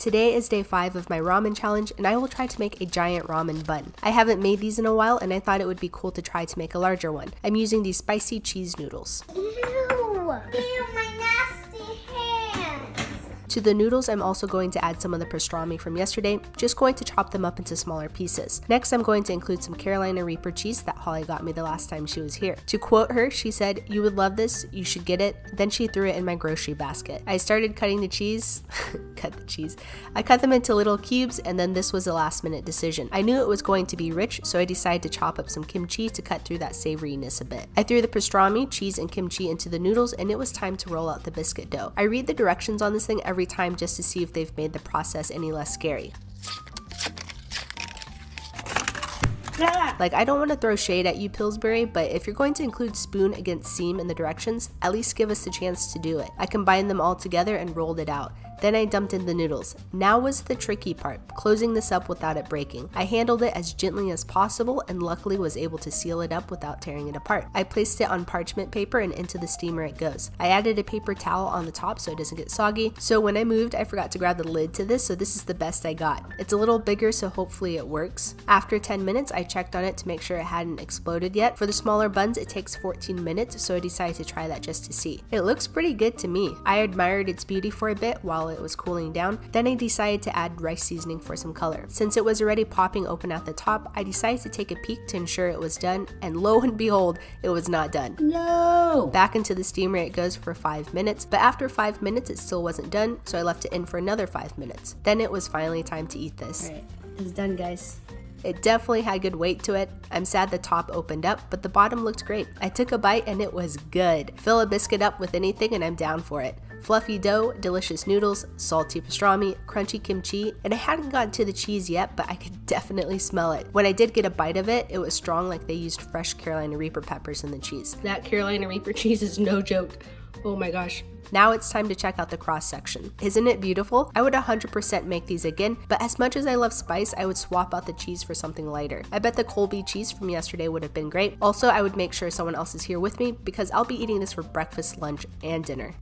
Today is day 5 of my ramen challenge and I will try to make a giant ramen bun. I haven't made these in a while and I thought it would be cool to try to make a larger one. I'm using these spicy cheese noodles. Ew! Ew, my nasty hands! To the noodles, I'm also going to add some of the pastrami from yesterday, just going to chop them up into smaller pieces. Next, I'm going to include some Carolina Reaper cheese that Holly got me the last time she was here. To quote her, she said, "You would love this, you should get it." Then she threw it in my grocery basket. I started cutting the cheese, I cut them into little cubes and then this was a last minute decision. I knew it was going to be rich, so I decided to chop up some kimchi to cut through that savoriness a bit. I threw the pastrami, cheese, and kimchi into the noodles and it was time to roll out the biscuit dough. I read the directions on this thing every time just to see if they've made the process any less scary. Like, I don't want to throw shade at you, Pillsbury, but if you're going to include spoon against seam in the directions, at least give us the chance to do it. I combined them all together and rolled it out. Then I dumped in the noodles. Now was the tricky part, closing this up without it breaking. I handled it as gently as possible and luckily was able to seal it up without tearing it apart. I placed it on parchment paper and into the steamer it goes. I added a paper towel on the top so it doesn't get soggy. So when I moved, I forgot to grab the lid to this, so this is the best I got. It's a little bigger, so hopefully it works. After 10 minutes, I checked on it to make sure it hadn't exploded yet. For the smaller buns, it takes 14 minutes, so I decided to try that just to see. It looks pretty good to me. I admired its beauty for a bit while it was cooling down. Then I decided to add rice seasoning for some color. Since it was already popping open at the top, I decided to take a peek to ensure it was done, and lo and behold, it was not done. No! Back into the steamer it goes for 5 minutes, but after 5 minutes it still wasn't done, so I left it in for another 5 minutes. Then it was finally time to eat this. Alright, it's done, guys. It definitely had good weight to it. I'm sad the top opened up, but the bottom looked great. I took a bite and it was good. Fill a biscuit up with anything and I'm down for it. Fluffy dough, delicious noodles, salty pastrami, crunchy kimchi, and I hadn't gotten to the cheese yet, but I could definitely smell it. When I did get a bite of it, it was strong, like they used fresh Carolina Reaper peppers in the cheese. That Carolina Reaper cheese is no joke. Oh my gosh. Now it's time to check out the cross section. Isn't it beautiful? I would 100% make these again, but as much as I love spice, I would swap out the cheese for something lighter. I bet the Colby cheese from yesterday would have been great. Also, I would make sure someone else is here with me because I'll be eating this for breakfast, lunch, and dinner.